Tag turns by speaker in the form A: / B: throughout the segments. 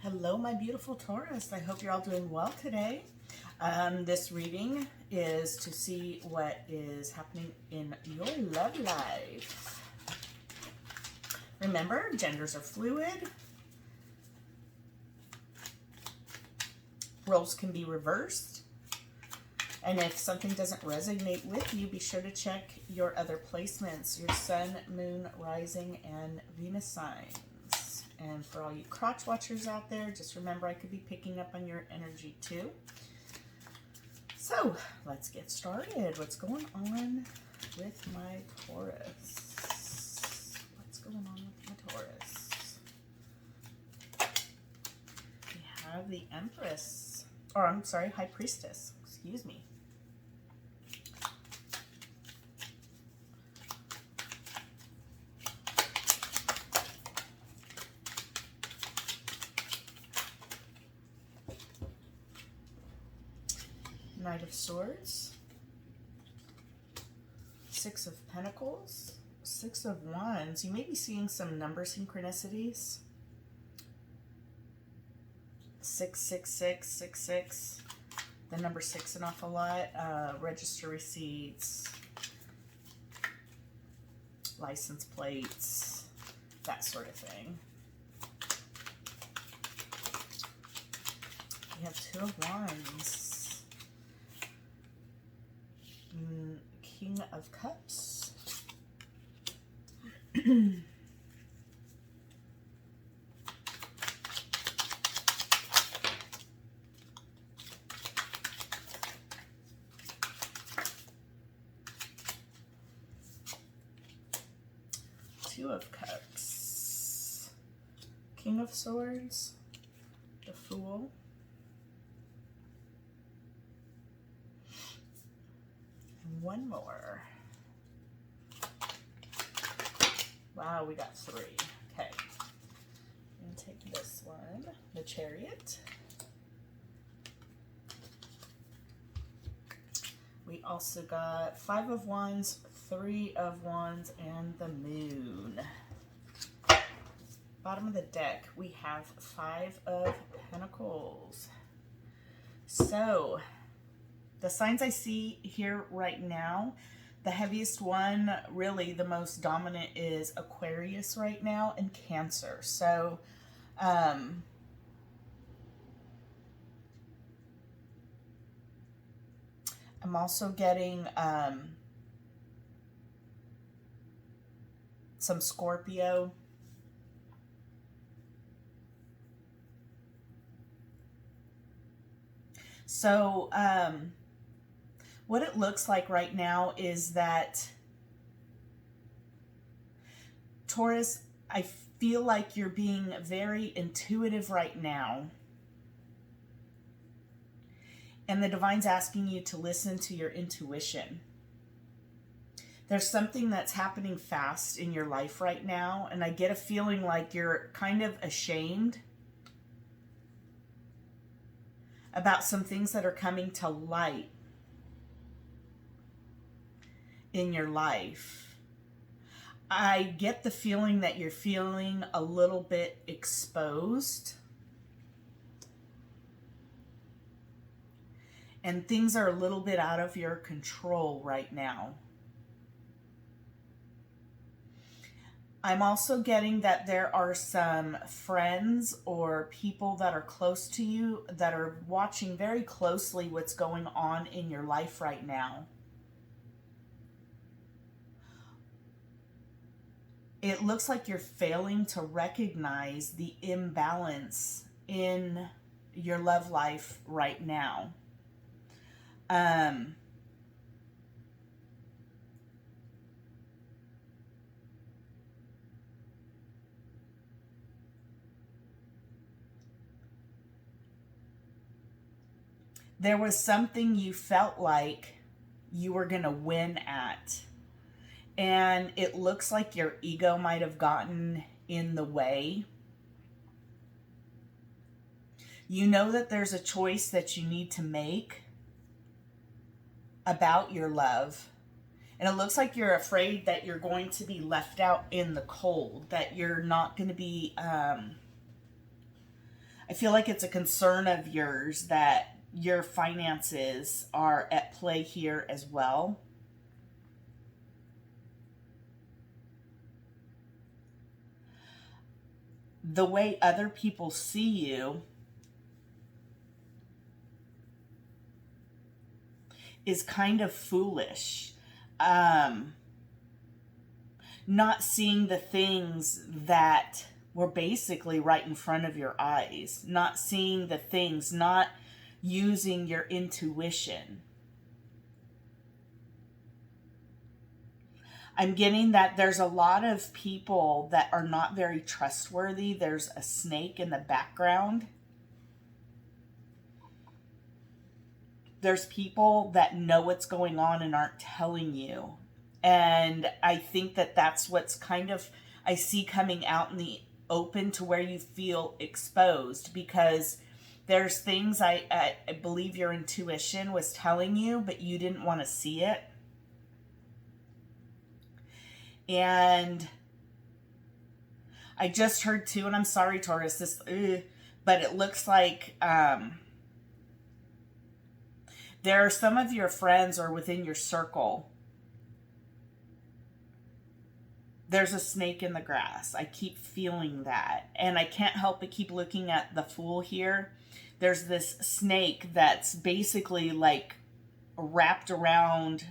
A: Hello, my beautiful Taurus. I hope you're all doing well today. This reading is to see what is happening in your love life. Remember, genders are fluid. Roles can be reversed. And if something doesn't resonate with you, be sure to check your other placements, your sun, moon, rising, and Venus signs. And for all you crotch watchers out there, just remember I could be picking up on your energy too. So let's get started. What's going on with my Taurus? What's going on with my Taurus? We have the Empress, or I'm sorry, High Priestess, excuse me. Knight of Swords, Six of Pentacles, Six of Wands. You may be seeing some number synchronicities. 66666. The number 6 an awful lot. Register receipts, license plates, that sort of thing. We have Two of Wands. King of Cups. Two of Cups. King of Swords. The Fool. One more. Wow, we got 3. Okay. I'm going to take this one, the Chariot. We also got 5 of Wands, 3 of Wands, and the Moon. Bottom of the deck, we have 5 of Pentacles. So, the signs I see here right now, the heaviest one, really the most dominant, is Aquarius right now and Cancer. So, I'm also getting some Scorpio. So, what it looks like right now is that, Taurus, I feel like you're being very intuitive right now. And the Divine's asking you to listen to your intuition. There's something that's happening fast in your life right now, and I get a feeling like you're kind of ashamed about some things that are coming to light in your life. I get the feeling that you're feeling a little bit exposed. And things are a little bit out of your control right now. I'm also getting that there are some friends or people that are close to you that are watching very closely what's going on in your life right now. It looks like you're failing to recognize the imbalance in your love life right now. There was something you felt like you were going to win at. And it looks like your ego might have gotten in the way. You know that there's a choice that you need to make about your love. And it looks like you're afraid that you're going to be left out in the cold, that you're not going to be I feel like it's a concern of yours that your finances are at play here as well. The way other people see you is kind of foolish. Not seeing the things that were basically right in front of your eyes, not seeing the things, not using your intuition. I'm getting that there's a lot of people that are not very trustworthy. There's a snake in the background. There's people that know what's going on and aren't telling you. And I think that that's what's kind of, I see coming out in the open to where you feel exposed, because there's things I believe your intuition was telling you, but you didn't want to see it. And I just heard too, and I'm sorry, Taurus, but it looks like there are some of your friends or within your circle. There's a snake in the grass. I keep feeling that. And I can't help but keep looking at the Fool here. There's this snake that's basically like wrapped around,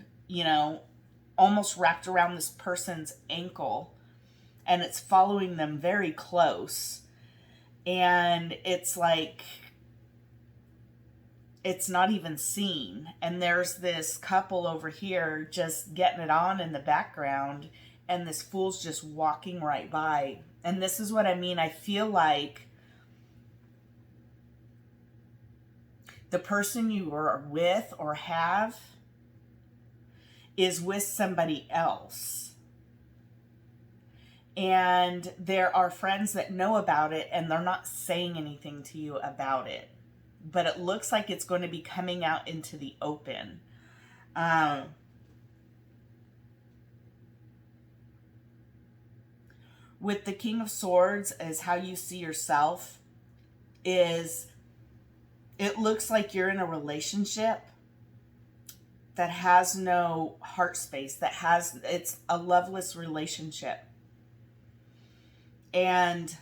A: almost wrapped around this person's ankle. And it's following them very close. And it's like, it's not even seen. And there's this couple over here just getting it on in the background. And this Fool's just walking right by. And this is what I mean. I feel like the person you are with or have is with somebody else. And there are friends that know about it and they're not saying anything to you about it. But it looks like it's going to be coming out into the open. With the King of Swords, as how you see yourself, is it looks like you're in a relationship that has no heart space, it's a loveless relationship. And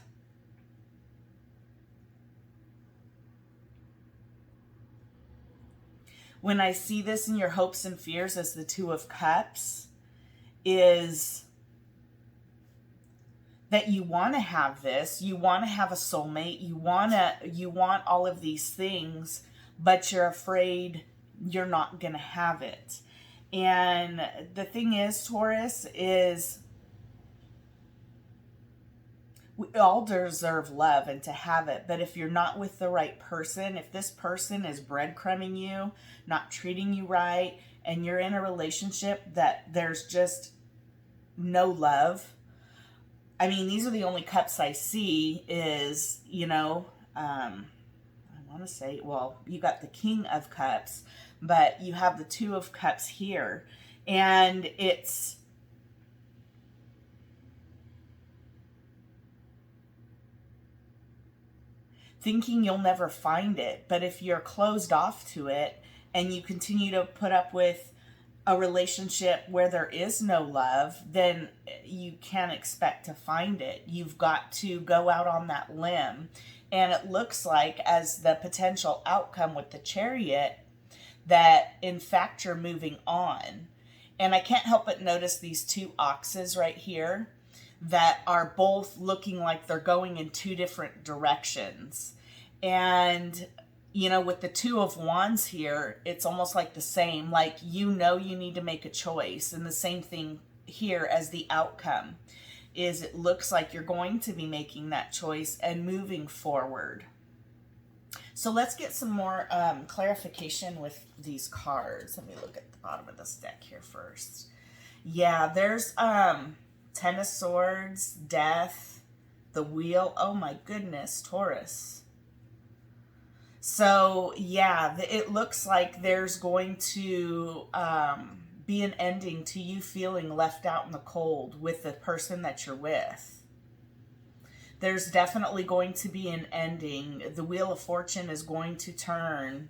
A: when I see this in your hopes and fears as the Two of Cups, is that you want to have this, you want to have a soulmate, you want all of these things, but you're afraid you're not going to have it. And the thing is, Taurus, is we all deserve love and to have it. But if you're not with the right person, if this person is breadcrumbing you, not treating you right, and you're in a relationship that there's just no love, I mean, these are the only cups I see is, I want to say, well, you got the King of Cups, but you have the Two of Cups here. And it's thinking you'll never find it. But if you're closed off to it and you continue to put up with a relationship where there is no love, then you can't expect to find it. You've got to go out on that limb. And it looks like, as the potential outcome with the Chariot, that in fact you're moving on. And I can't help but notice these two oxes right here that are both looking like they're going in two different directions. And with the Two of Wands here, it's almost like the same, like, you need to make a choice. And the same thing here as the outcome is, it looks like you're going to be making that choice and moving forward. So let's get some more clarification with these cards. Let me look at the bottom of this deck here first. Yeah, there's Ten of Swords, Death, the Wheel. Oh my goodness, Taurus. So, yeah, it looks like there's going to be an ending to you feeling left out in the cold with the person that you're with. There's definitely going to be an ending. The Wheel of Fortune is going to turn.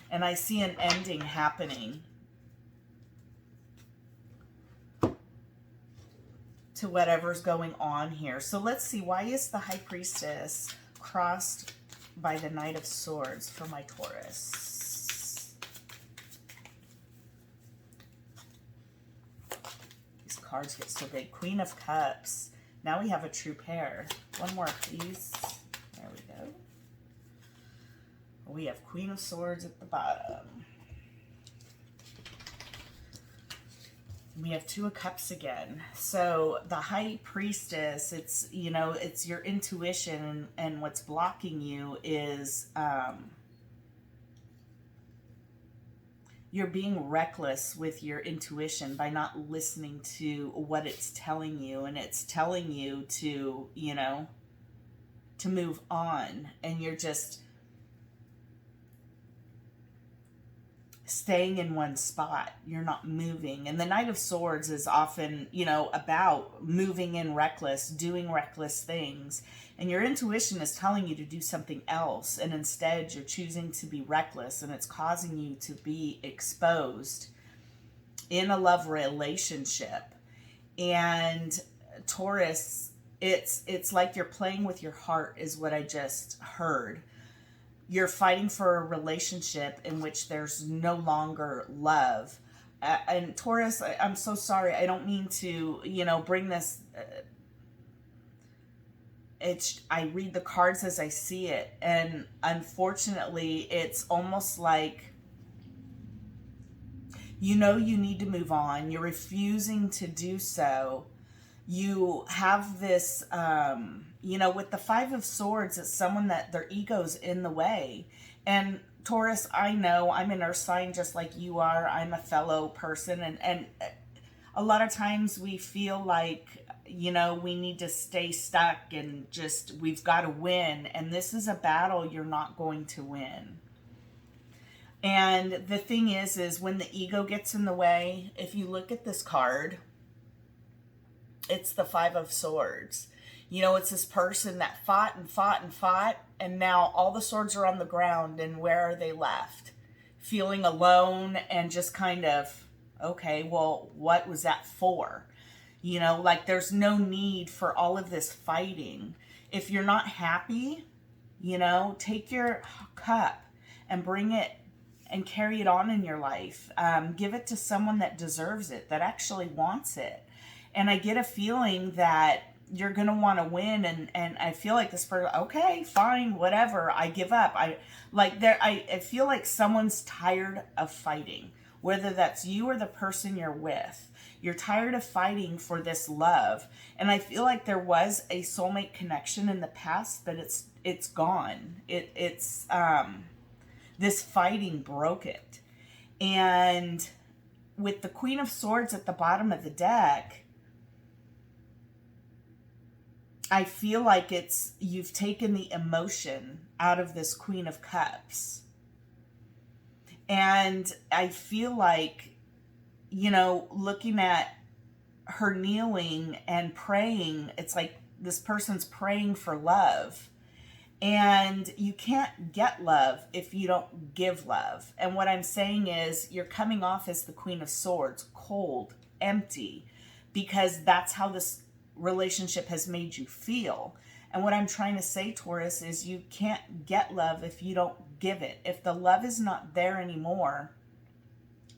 A: And I see an ending happening to whatever's going on here. So let's see, why is the High Priestess crossed by the Knight of Swords for my Taurus? These cards get so big. Queen of Cups. Now we have a true pair. One more, please. There we go. We have Queen of Swords at the bottom. We have Two of Cups again. So the High Priestess, it's, you know, it's your intuition, and what's blocking you is you're being reckless with your intuition by not listening to what it's telling you. And it's telling you to, you know, to move on. And you're just staying in one spot. You're not moving. And the Knight of Swords is often, you know, about moving in reckless, doing reckless things. And your intuition is telling you to do something else. And instead you're choosing to be reckless, and it's causing you to be exposed in a love relationship. And Taurus, it's like you're playing with your heart is what I just heard. You're fighting for a relationship in which there's no longer love. And Taurus, I'm so sorry. I don't mean to, you know, bring this. I read the cards as I see it. And unfortunately, it's almost like, you know, you need to move on. You're refusing to do so. You have this, you know, with the Five of Swords, it's someone that their ego's in the way. And Taurus, I know I'm an earth sign just like you are. I'm a fellow person. And a lot of times we feel like, you know, we need to stay stuck and just, we've got to win. And this is a battle you're not going to win. And the thing is when the ego gets in the way, if you look at this card, it's the Five of Swords. You know, it's this person that fought and fought and fought, and now all the swords are on the ground, and where are they left? Feeling alone and just kind of, okay, well, what was that for? You know, like there's no need for all of this fighting. If you're not happy, you know, take your cup and bring it and carry it on in your life. Give it to someone that deserves it, that actually wants it. And I get a feeling that you're going to want to win. And I feel like this person, okay, fine, whatever. I give up. I feel like someone's tired of fighting, whether that's you or the person you're with. You're tired of fighting for this love. And I feel like there was a soulmate connection in the past, but it's gone. This fighting broke it. And with the Queen of Swords at the bottom of the deck, I feel like you've taken the emotion out of this Queen of Cups. And I feel like, you know, looking at her kneeling and praying, it's like this person's praying for love. And you can't get love if you don't give love. And what I'm saying is you're coming off as the Queen of Swords, cold, empty, because that's how this relationship has made you feel. And what I'm trying to say, Taurus, is you can't get love if you don't give it. If the love is not there anymore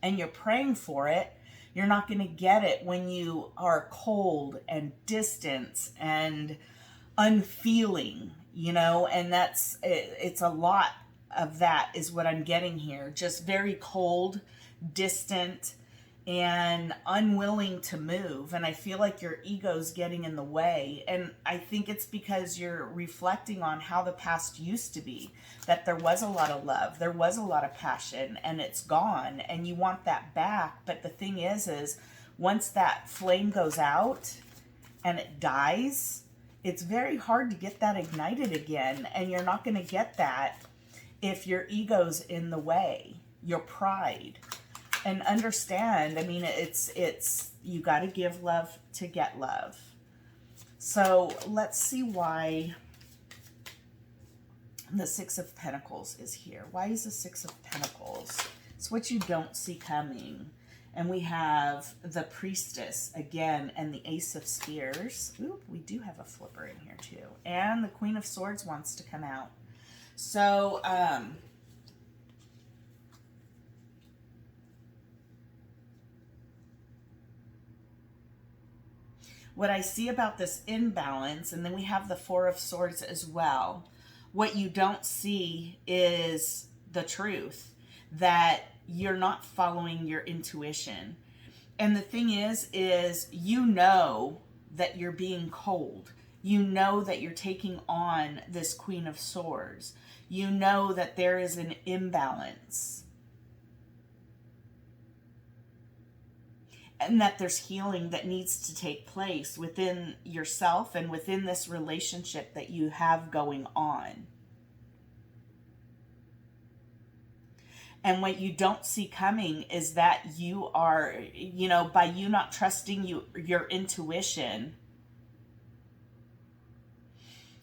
A: and you're praying for it, you're not going to get it when you are cold and distant and unfeeling, you know. And it's a lot of that is what I'm getting here. Just very cold, distant, and unwilling to move. And I feel like your ego's getting in the way. And I think it's because you're reflecting on how the past used to be, that there was a lot of love, there was a lot of passion, and it's gone, and you want that back. But the thing is once that flame goes out and it dies, it's very hard to get that ignited again. And you're not going to get that if your ego's in the way, your pride. And understand, I mean, it's you got to give love to get love. So let's see why the Six of Pentacles is here. Why is the Six of Pentacles? It's what you don't see coming. And we have the Priestess again and the Ace of Spears. Ooh, we do have a flipper in here too. And the Queen of Swords wants to come out. So, what I see about this imbalance, and then we have the Four of Swords as well. What you don't see is the truth, that you're not following your intuition. And the thing is you know that you're being cold. You know that you're taking on this Queen of Swords. You know that there is an imbalance. And that there's healing that needs to take place within yourself and within this relationship that you have going on. And what you don't see coming is that you are, you know, by you not trusting your intuition,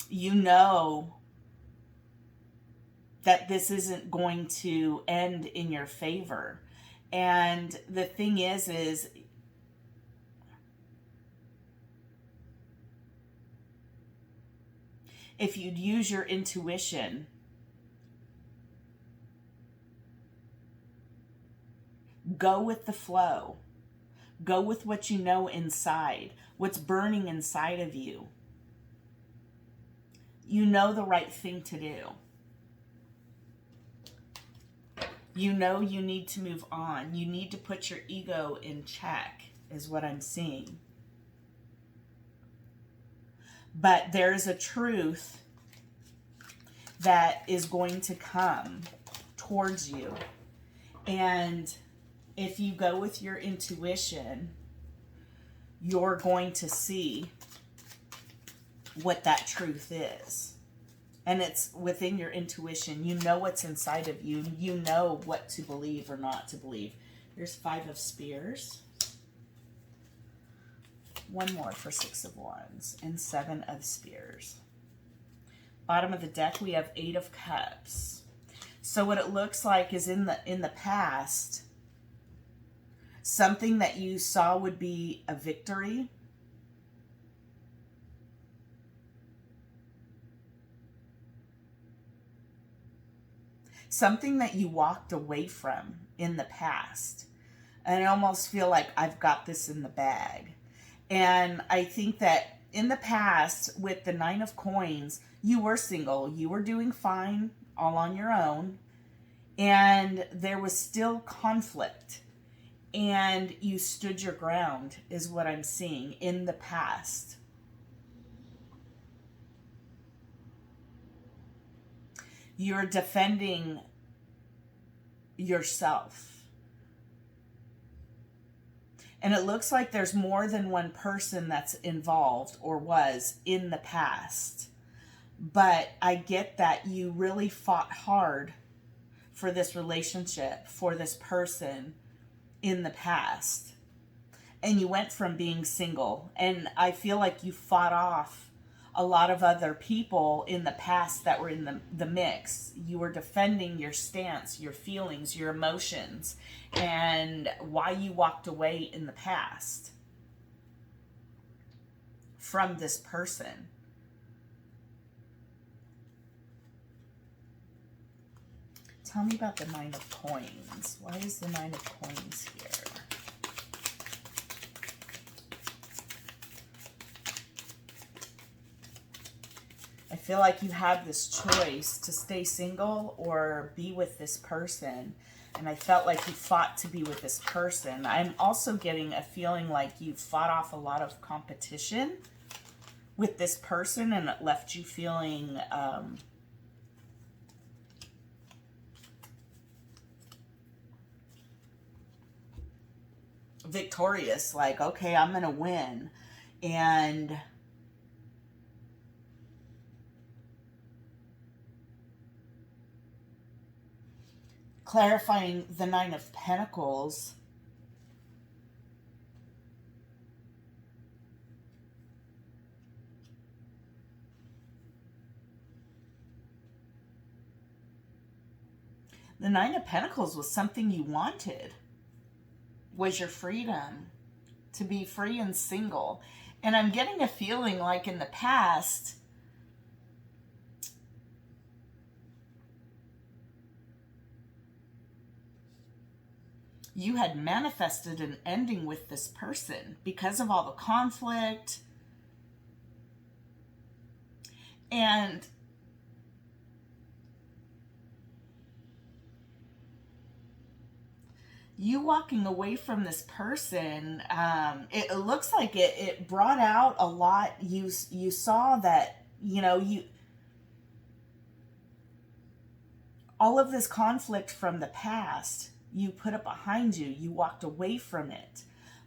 A: you know that this isn't going to end in your favor. And the thing is if you'd use your intuition, go with the flow. Go with what you know inside, what's burning inside of you. You know the right thing to do. You know you need to move on. You need to put your ego in check, is what I'm seeing. But there's a truth that is going to come towards you. And if you go with your intuition, you're going to see what that truth is. And it's within your intuition. You know what's inside of you. You know what to believe or not to believe. There's Five of Spears. One more for Six of Wands and Seven of Spears. Bottom of the deck, we have Eight of Cups. So what it looks like is in the past, something that you saw would be a victory, something that you walked away from in the past. And I almost feel like I've got this in the bag. And I think that in the past, with the Nine of Coins, you were single. You were doing fine all on your own. And there was still conflict. And you stood your ground, is what I'm seeing in the past. You're defending yourself. And it looks like there's more than one person that's involved or was in the past. But I get that you really fought hard for this relationship, for this person in the past. And you went from being single. And I feel like you fought off a lot of other people in the past that were in the mix. You were defending your stance, your feelings, your emotions, and why you walked away in the past from this person. Tell me about the Nine of Coins. Why is the Nine of Coins here? I feel like you have this choice to stay single or be with this person. And I felt like you fought to be with this person. I'm also getting a feeling like you fought off a lot of competition with this person, and it left you feeling victorious. Like, okay, I'm going to win. And clarifying the Nine of Pentacles. The Nine of Pentacles was something you wanted, was your freedom, to be free and single. And I'm getting a feeling like in the past, you had manifested an ending with this person because of all the conflict. And you walking away from this person, it looks like it brought out a lot. You saw that, you know, all of this conflict from the past, you put it behind you. You walked away from it.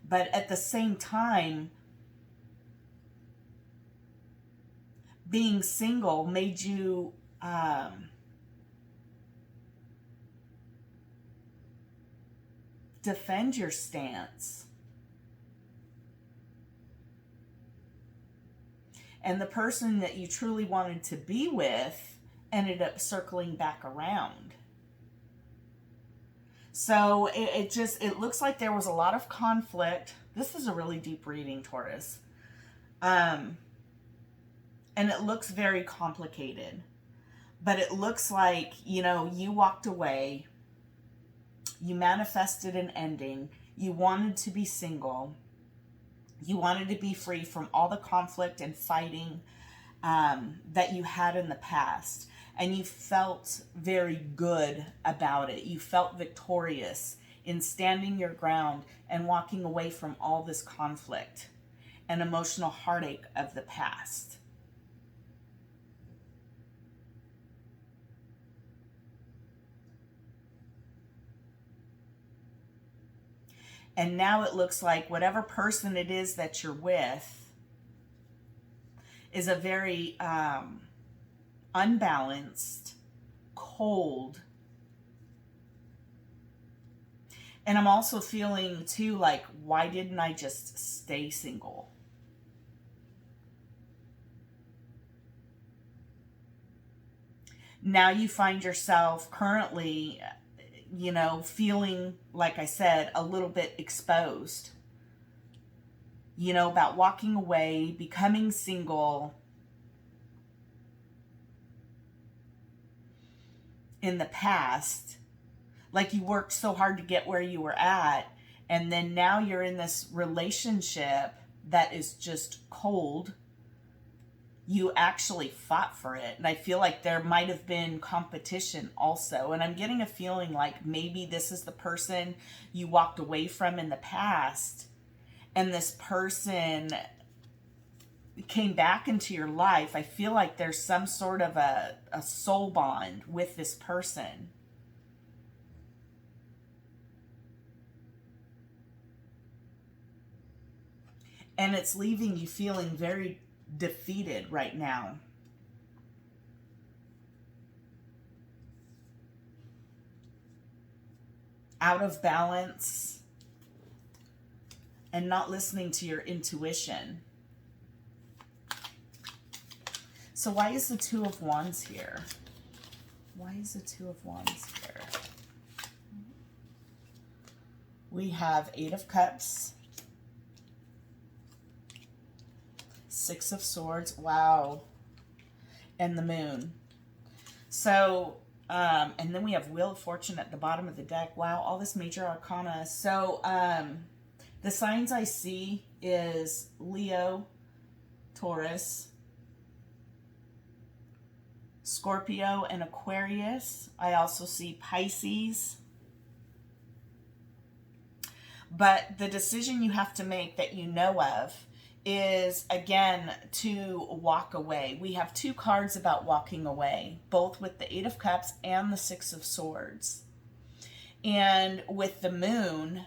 A: But at the same time, being single made you defend your stance. And the person that you truly wanted to be with ended up circling back around. So it looks like there was a lot of conflict. This is a really deep reading, Taurus. And it looks very complicated. But it looks like, you know, you walked away. You manifested an ending. You wanted to be single. You wanted to be free from all the conflict and fighting that you had in the past. And you felt very good about it. You felt victorious in standing your ground and walking away from all this conflict and emotional heartache of the past. And now it looks like whatever person it is that you're with is a very unbalanced, cold. And I'm also feeling too like, why didn't I just stay single? Now you find yourself currently, you know, feeling, like I said, a little bit exposed, you know, about walking away, becoming single. In the past, like you worked so hard to get where you were at, and then now you're in this relationship that is just cold. You actually fought for it. And I feel like there might have been competition also. And I'm getting a feeling like maybe this is the person you walked away from in the past, and this person came back into your life. I feel like there's some sort of a soul bond with this person. And it's leaving you feeling very defeated right now. Out of balance and not listening to your intuition. So why is the Two of Wands here? Why is the Two of Wands here? We have Eight of Cups, Six of Swords, wow, and the Moon. So, and then we have Wheel of Fortune at the bottom of the deck. Wow, all this major arcana. So, the signs I see is Leo, Taurus, Scorpio, and Aquarius. I also see Pisces. But the decision you have to make that you know of is, again, to walk away. We have two cards about walking away, both with the Eight of Cups and the Six of Swords. And with the Moon,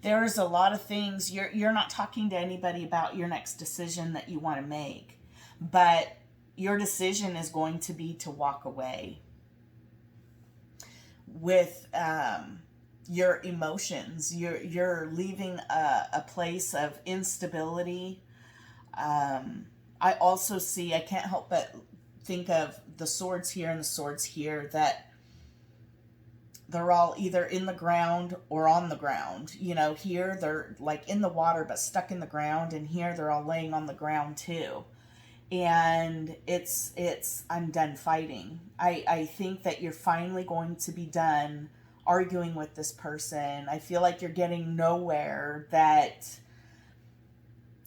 A: there's a lot of things. You're not talking to anybody about your next decision that you want to make, but your decision is going to be to walk away. with your emotions. You're leaving a place of instability. I also see, I can't help but think of the swords here and the swords here, that they're all either in the ground or on the ground. You know, here they're like in the water but stuck in the ground, and here they're all laying on the ground too. And it's I'm done fighting. I think that you're finally going to be done arguing with this person. I feel like you're getting nowhere, that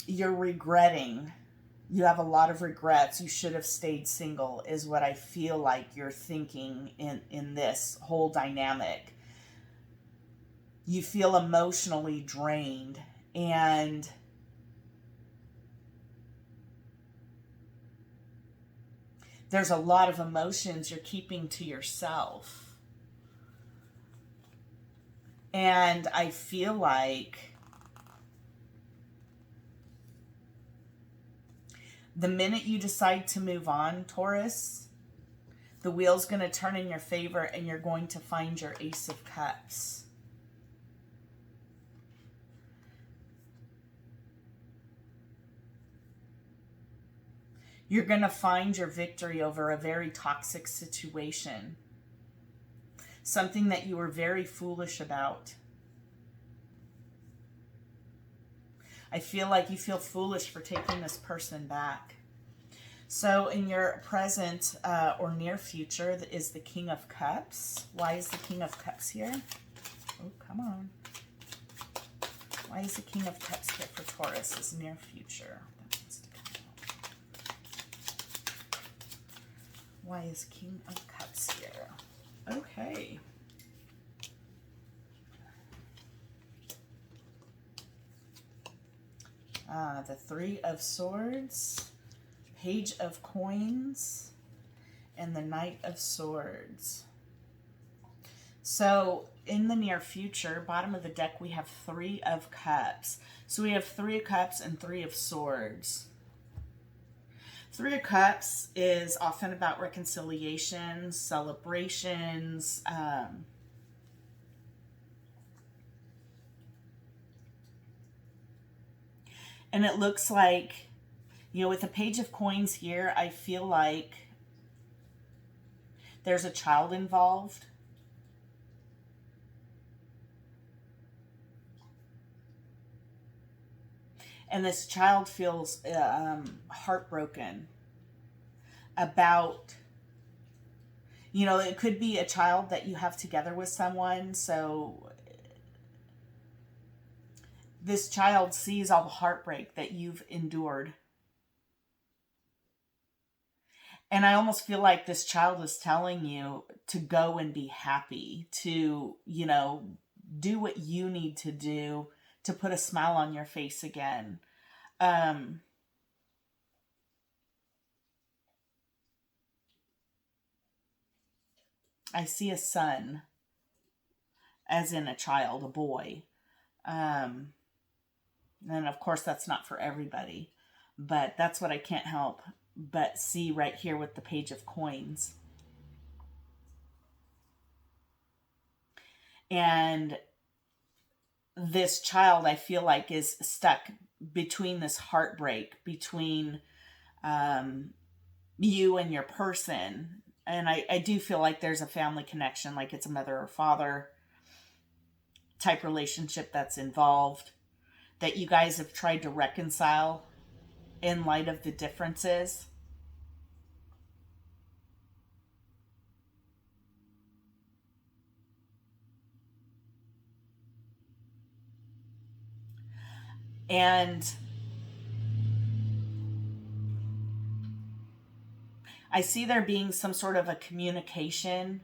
A: you're regretting. You have a lot of regrets. You should have stayed single, is what I feel like you're thinking in this whole dynamic. You feel emotionally drained, and there's a lot of emotions you're keeping to yourself. And I feel like the minute you decide to move on, Taurus, the wheel's going to turn in your favor, and you're going to find your Ace of Cups. You're going to find your victory over a very toxic situation. Something that you were very foolish about. I feel like you feel foolish for taking this person back. So in your present or near future is the King of Cups. Why is the King of Cups here? Oh, come on. Why is the King of Cups here for Taurus? Is near future. Why is King of Cups here? Okay. The Three of Swords, Page of Coins, and the Knight of Swords. So in the near future, bottom of the deck, we have Three of Cups. So we have Three of Cups and Three of Swords. Three of Cups is often about reconciliation, celebrations, and it looks like, you know, with the Page of Coins here, I feel like there's a child involved. And this child feels heartbroken about, you know, it could be a child that you have together with someone. So this child sees all the heartbreak that you've endured. And I almost feel like this child is telling you to go and be happy, to, you know, do what you need to do to put a smile on your face again. I see a son, as in a child, a boy. And of course, that's not for everybody, but that's what I can't help but see right here with the Page of Coins. And this child, I feel like, is stuck between this heartbreak between you and your person. And I do feel like there's a family connection, like it's a mother or father type relationship that's involved, that you guys have tried to reconcile in light of the differences. And I see there being some sort of a communication,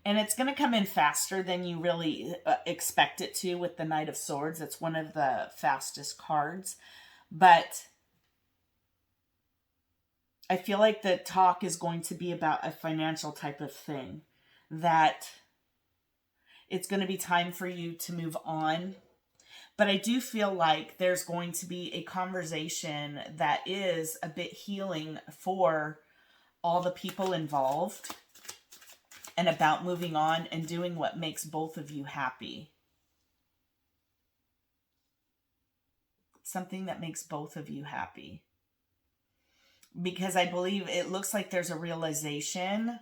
A: and it's going to come in faster than you really expect it to with the Knight of Swords. It's one of the fastest cards. But I feel like the talk is going to be about a financial type of thing, that it's going to be time for you to move on. But I do feel like there's going to be a conversation that is a bit healing for all the people involved. and about moving on and doing what makes both of you happy. Something that makes both of you happy. Because I believe it looks like there's a realization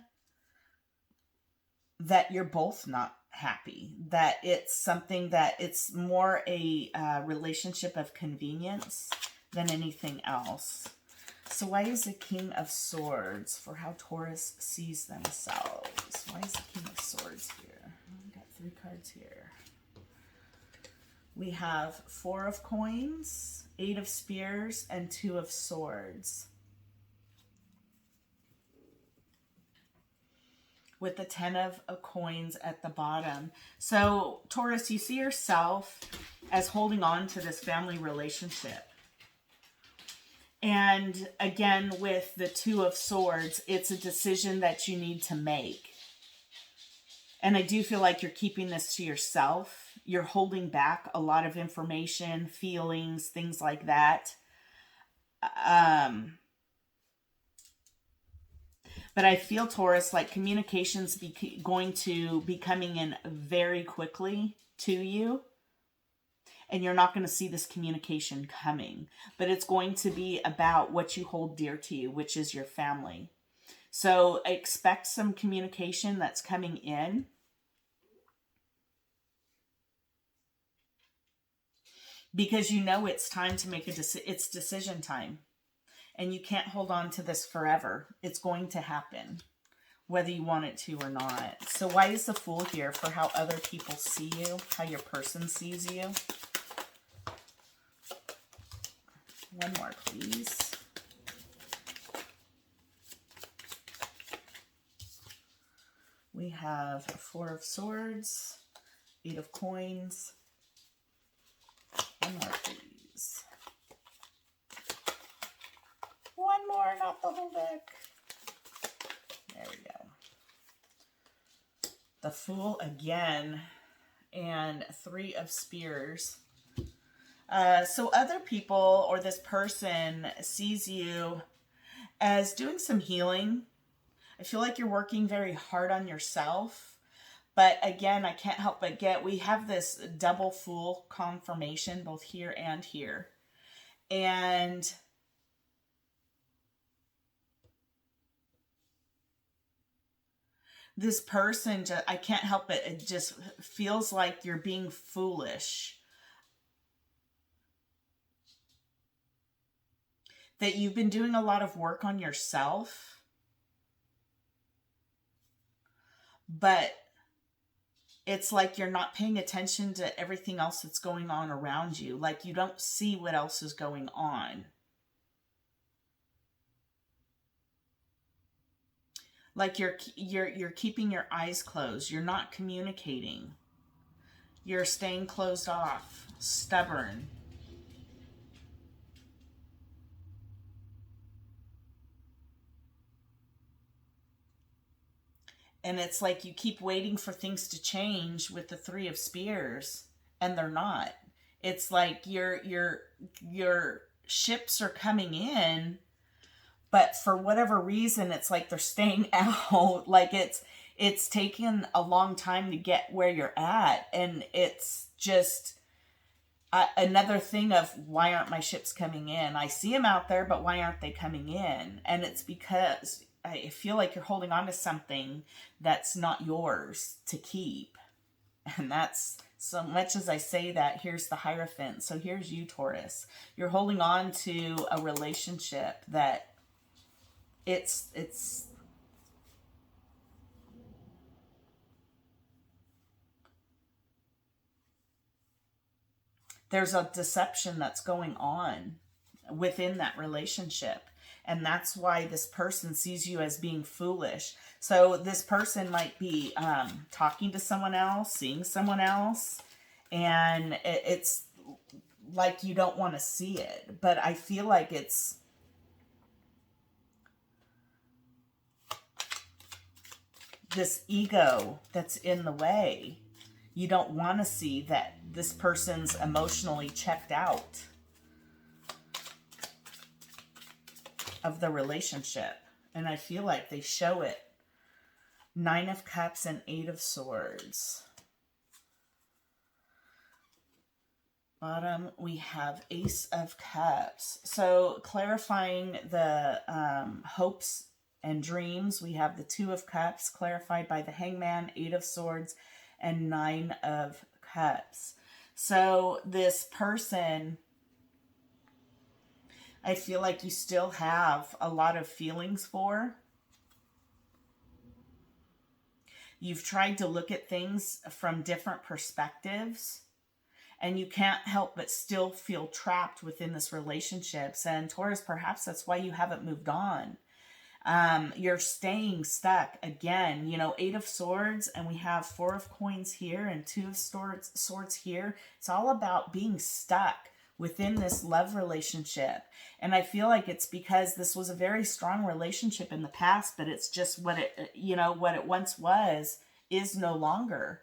A: that you're both not happy. That it's something that it's more a relationship of convenience than anything else. So why is the King of Swords for how Taurus sees themselves? Why is the King of Swords here? We got 3 cards here. We have 4 of Coins, 8 of Spears, and 2 of Swords. With the 10 of Coins at the bottom. So, Taurus, you see yourself as holding on to this family relationship. And again, with the 2 of Swords, it's a decision that you need to make. And I do feel like you're keeping this to yourself. You're holding back a lot of information, feelings, things like that. But I feel, Taurus, like communication's going to be coming in very quickly to you. And you're not going to see this communication coming. But it's going to be about what you hold dear to you, which is your family. So expect some communication that's coming in. Because you know it's time to make it's decision time. And you can't hold on to this forever. It's going to happen, whether you want it to or not. So why is the Fool here for how other people see you, how your person sees you? One more, please. We have 4 of Swords, 8 of Coins. One more, please. One more, not the whole deck. There we go. The Fool again. And 3 of Spears. So other people or this person sees you as doing some healing. I feel like you're working very hard on yourself. But again, I can't help but we have this double Fool confirmation both here and here. And this person, I can't help it just feels like you're being foolish. That you've been doing a lot of work on yourself. But it's like you're not paying attention to everything else that's going on around you. Like you don't see what else is going on. Like you're keeping your eyes closed. You're not communicating. You're staying closed off, stubborn. And it's like you keep waiting for things to change with the 3 of Spears, and they're not. It's like your ships are coming in, but for whatever reason, it's like they're staying out. Like it's taken a long time to get where you're at, and it's just another thing of why aren't my ships coming in? I see them out there, but why aren't they coming in? And it's because I feel like you're holding on to something that's not yours to keep. And that's, so much as I say that, here's the Hierophant. So here's you, Taurus. You're holding on to a relationship that it's there's a deception that's going on within that relationship. And that's why this person sees you as being foolish. So this person might be talking to someone else, seeing someone else, and it's like you don't want to see it. But I feel like it's this ego that's in the way. You don't want to see that this person's emotionally checked out of the relationship. And I feel like they show it Nine of Cups and Eight of Swords. Bottom, we have Ace of Cups. So clarifying the hopes and dreams, we have the Two of Cups clarified by the Hangman, Eight of Swords, and Nine of Cups. So this person, I feel like you still have a lot of feelings for. You've tried to look at things from different perspectives, and you can't help but still feel trapped within this relationship. And Taurus, perhaps that's why you haven't moved on. You're staying stuck again, you know, Eight of Swords, and we have Four of Coins here and Two of Swords here. It's all about being stuck within this love relationship. And I feel like it's because this was a very strong relationship in the past, but it's just what it, you know, what it once was is no longer.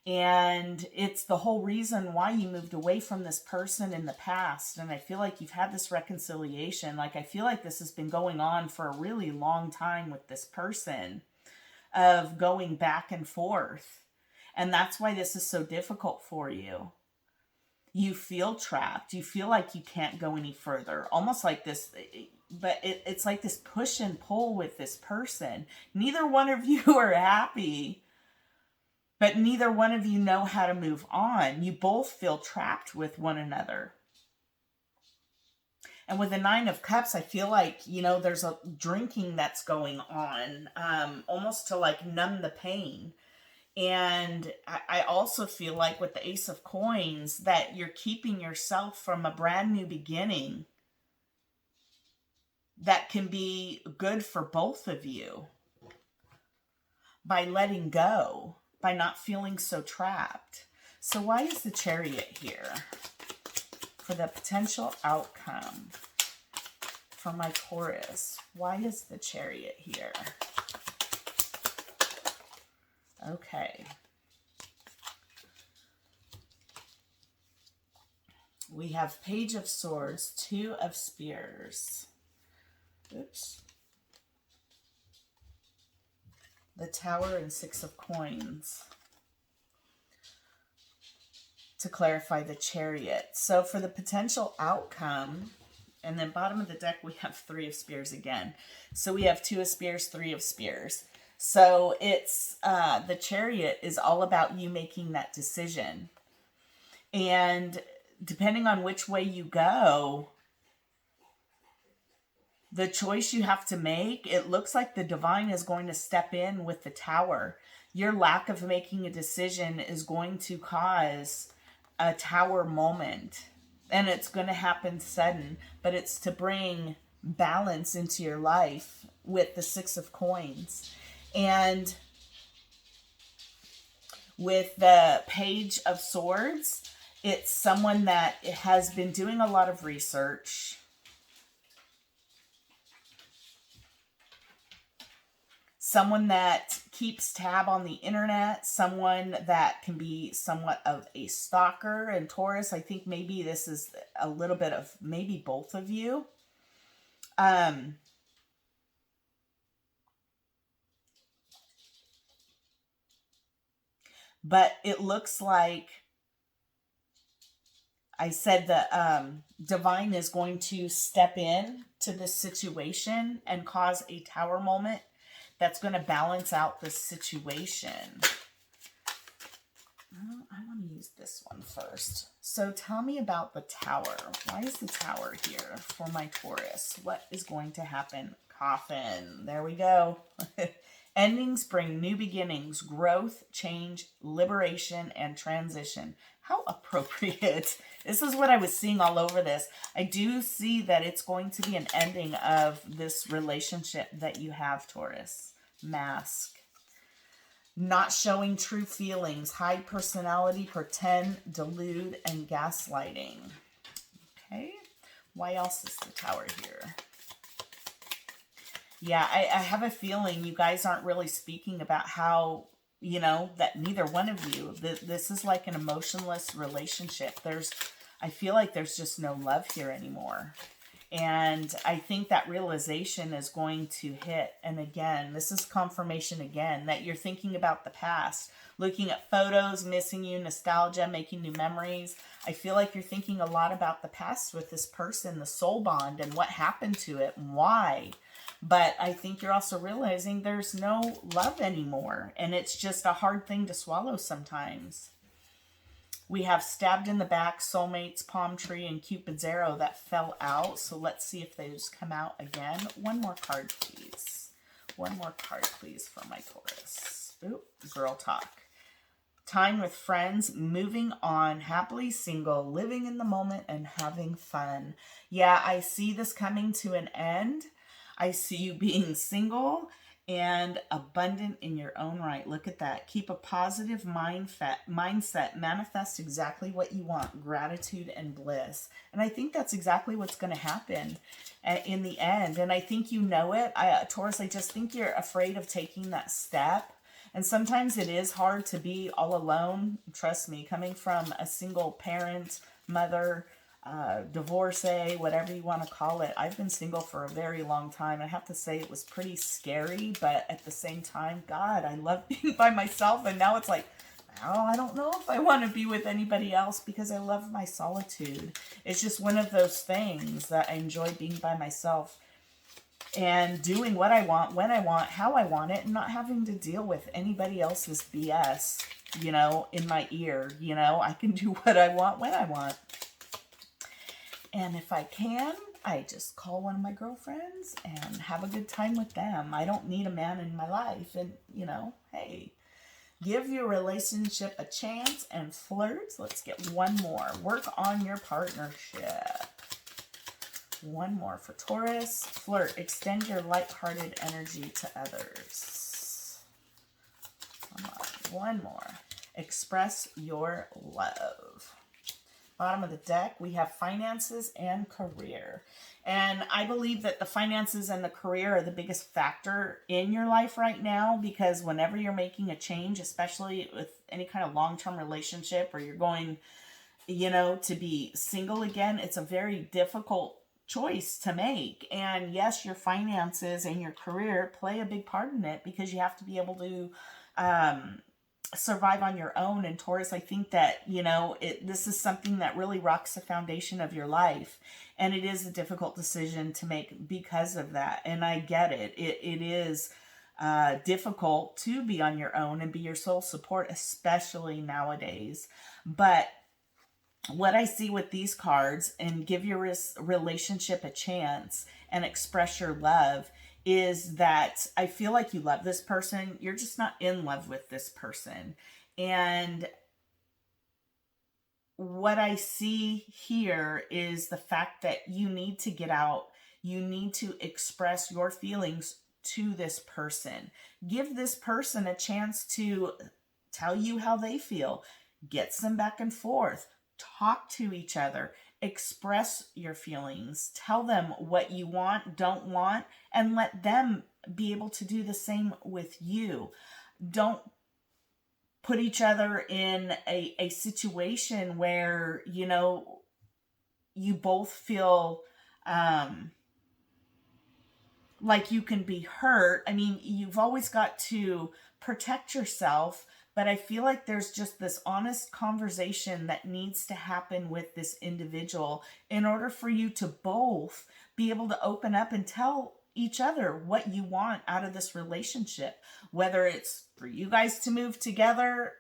A: And it's the whole reason why you moved away from this person in the past. And I feel like you've had this reconciliation. Like, I feel like this has been going on for a really long time with this person, of going back and forth. And that's why this is so difficult for you. You feel trapped. You feel like you can't go any further. Almost like this, but it's like this push and pull with this person. Neither one of you are happy. But neither one of you know how to move on. You both feel trapped with one another. And with the Nine of Cups, I feel like, you know, there's a drinking that's going on, almost to like numb the pain. And I also feel like with the Ace of Coins that you're keeping yourself from a brand new beginning that can be good for both of you by letting go. By not feeling so trapped. So why is the Chariot here? For the potential outcome for my Taurus. Why is the Chariot here? Okay. We have Page of Swords, Two of Spears. Oops. The Tower and Six of Coins to clarify the Chariot. So for the potential outcome, and then bottom of the deck, we have Three of Spears again. So we have Two of Spears, Three of Spears. So it's, the Chariot is all about you making that decision. And depending on which way you go, the choice you have to make, it looks like the divine is going to step in with the Tower. Your lack of making a decision is going to cause a Tower moment. And it's going to happen sudden. But it's to bring balance into your life with the Six of Coins. And with the Page of Swords, it's someone that has been doing a lot of research. Someone that keeps tab on the internet, someone that can be somewhat of a stalker. And Taurus, I think maybe this is a little bit of maybe both of you. But it looks like I said the divine is going to step in to this situation and cause a Tower moment that's going to balance out the situation. I want to use this one first. So tell me about the Tower. Why is the Tower here for my Taurus? What is going to happen? Coffin. There we go. Endings bring new beginnings, growth, change, liberation, and transition. How appropriate. This is what I was seeing all over this. I do see that it's going to be an ending of this relationship that you have, Taurus. Mask. Not showing true feelings. Hide personality, pretend, delude, and gaslighting. Okay. Why else is the Tower here? Yeah, I have a feeling you guys aren't really speaking about how, you know, that neither one of you, this is like an emotionless relationship. I feel like there's just no love here anymore. And I think that realization is going to hit. And again, this is confirmation again that you're thinking about the past, looking at photos, missing you, nostalgia, making new memories. I feel like you're thinking a lot about the past with this person, the soul bond, and what happened to it and why. But I think you're also realizing there's no love anymore. And it's just a hard thing to swallow sometimes. We have stabbed in the back, soulmates, palm tree, and Cupid's arrow that fell out. So let's see if those come out again. One more card, please. One more card, please, for my Taurus. Ooh, girl talk. Time with friends, moving on, happily single, living in the moment, and having fun. Yeah, I see this coming to an end. I see you being single and abundant in your own right. Look at that. Keep a positive mindset. Manifest exactly what you want. Gratitude and bliss. And I think that's exactly what's going to happen in the end. And I think you know it. Taurus, I just think you're afraid of taking that step. And sometimes it is hard to be all alone. Trust me, coming from a single parent, mother, divorcee, whatever you want to call it. I've been single for a very long time. I have to say it was pretty scary, but at the same time, God, I love being by myself. And now it's like, oh, I don't know if I want to be with anybody else because I love my solitude. It's just one of those things that I enjoy, being by myself and doing what I want, when I want, how I want it, and not having to deal with anybody else's BS, you know, in my ear. You know, I can do what I want, when I want. And if I can, I just call one of my girlfriends and have a good time with them. I don't need a man in my life. And, you know, hey, give your relationship a chance and flirt. Let's get one more. Work on your partnership. One more for Taurus. Flirt. Extend your lighthearted energy to others. Come on. One more. Express your love. Bottom of the deck, we have finances and career. And I believe that the finances and the career are the biggest factor in your life right now, because whenever you're making a change, especially with any kind of long-term relationship, or you're going, you know, to be single again, it's a very difficult choice to make. And yes, your finances and your career play a big part in it, because you have to be able to survive on your own. And Taurus, I think that, you know, this is something that really rocks the foundation of your life. And it is a difficult decision to make because of that. And I get it. It is difficult to be on your own and be your sole support, especially nowadays. But what I see with these cards, and give your relationship a chance and express your love, is that I feel like you love this person. You're just not in love with this person. And what I see here is the fact that you need to get out. You need to express your feelings to this person. Give this person a chance to tell you how they feel. Get some back and forth. Talk to each other. Express your feelings. Tell them what you want, don't want, and let them be able to do the same with you. Don't put each other in a situation where, you know, you both feel like you can be hurt. I mean, you've always got to protect yourself, but I feel like there's just this honest conversation that needs to happen with this individual in order for you to both be able to open up and tell each other what you want out of this relationship, whether it's for you guys to move together,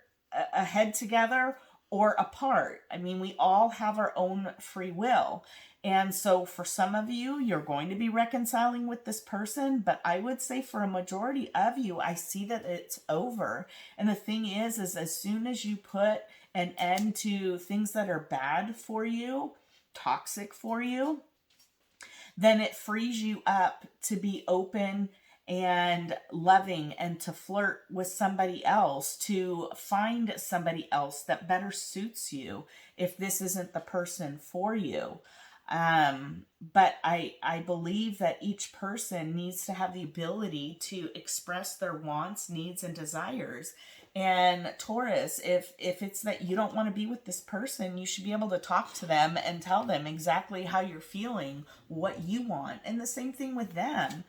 A: ahead together, or apart. I mean, we all have our own free will. And so for some of you, you're going to be reconciling with this person, but I would say for a majority of you, I see that it's over. And the thing is as soon as you put an end to things that are bad for you, toxic for you, then it frees you up to be open and loving and to flirt with somebody else, to find somebody else that better suits you if this isn't the person for you. But I believe that each person needs to have the ability to express their wants, needs, and desires. And Taurus, if it's that you don't want to be with this person, you should be able to talk to them and tell them exactly how you're feeling, what you want. And the same thing with them.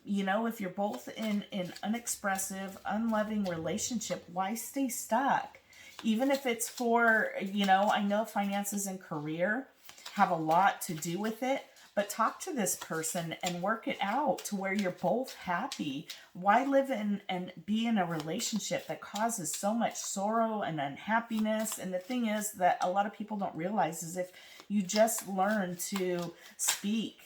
A: You know, if you're both in an unexpressive, unloving relationship, why stay stuck? Even if it's for, you know, I know finances and career have a lot to do with it, but talk to this person and work it out to where you're both happy. Why live in and be in a relationship that causes so much sorrow and unhappiness? And the thing is that a lot of people don't realize is if you just learn to speak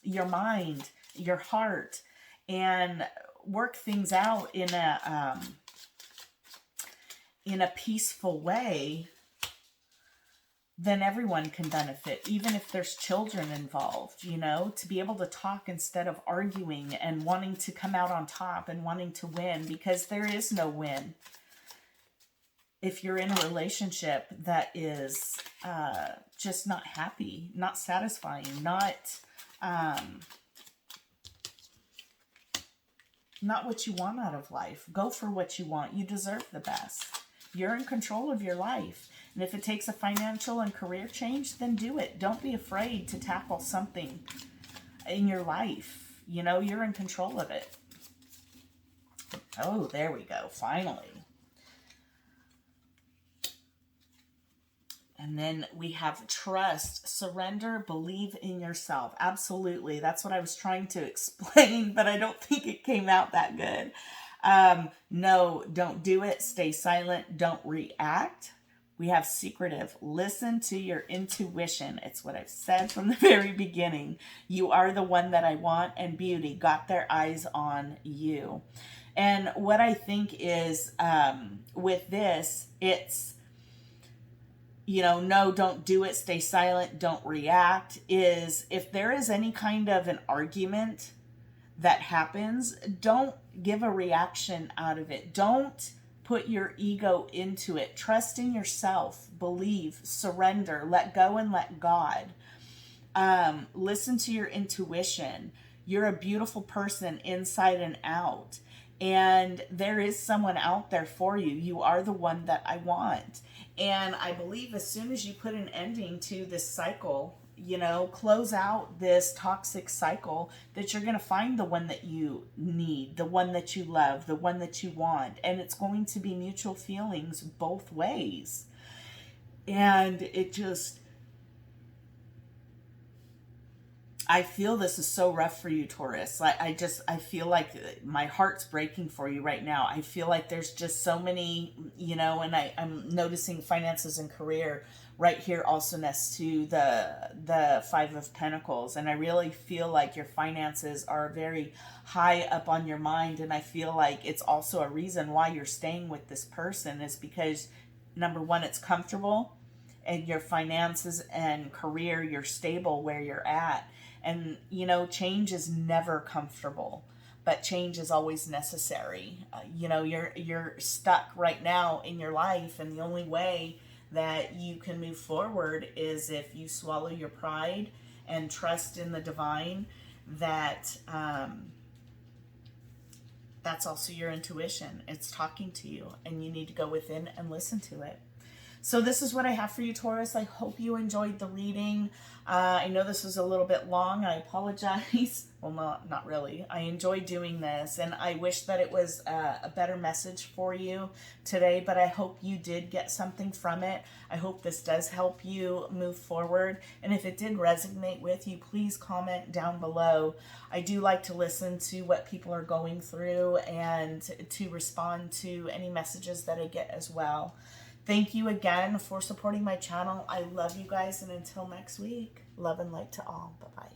A: your mind, your heart, and work things out in a peaceful way, then everyone can benefit, even if there's children involved, you know, to be able to talk instead of arguing and wanting to come out on top and wanting to win, because there is no win if you're in a relationship that is just not happy, not satisfying, not what you want out of life. Go for what you want. You deserve the best. You're in control of your life. And if it takes a financial and career change, then do it. Don't be afraid to tackle something in your life. You know, you're in control of it. Oh, there we go. Finally. And then we have trust, surrender, believe in yourself. Absolutely. That's what I was trying to explain, but I don't think it came out that good. No, don't do it. Stay silent. Don't react. We have secretive. Listen to your intuition. It's what I've said from the very beginning. You are the one that I want, and beauty got their eyes on you. And what I think is with this, it's, you know, no, don't do it. Stay silent. Don't react. Is if there is any kind of an argument that happens, don't give a reaction out of it. Don't put your ego into it. Trust in yourself. Believe, surrender, let go and let God. Listen to your intuition. You're a beautiful person inside and out. And there is someone out there for you. You are the one that I want. And I believe as soon as you put an ending to this cycle, you know, close out this toxic cycle, that you're going to find the one that you need, the one that you love, the one that you want. And it's going to be mutual feelings both ways. And it just, I feel this is so rough for you, Taurus. I feel like my heart's breaking for you right now. I feel like there's just so many, you know, and I'm noticing finances and career right here also next to the Five of Pentacles. And I really feel like your finances are very high up on your mind. And I feel like it's also a reason why you're staying with this person is because, number one, it's comfortable, and your finances and career, you're stable where you're at. And, you know, change is never comfortable, but change is always necessary. You know, you're stuck right now in your life, and the only way that you can move forward is if you swallow your pride and trust in the divine. That's also your intuition. It's talking to you, and you need to go within and listen to it. So this is what I have for you, Taurus. I hope you enjoyed the reading. I know this was a little bit long. I apologize. Well, not really. I enjoyed doing this, and I wish that it was a better message for you today, but I hope you did get something from it. I hope this does help you move forward, and if it did resonate with you, please comment down below. I do like to listen to what people are going through and to respond to any messages that I get as well. Thank you again for supporting my channel. I love you guys, and until next week, love and light to all. Bye-bye.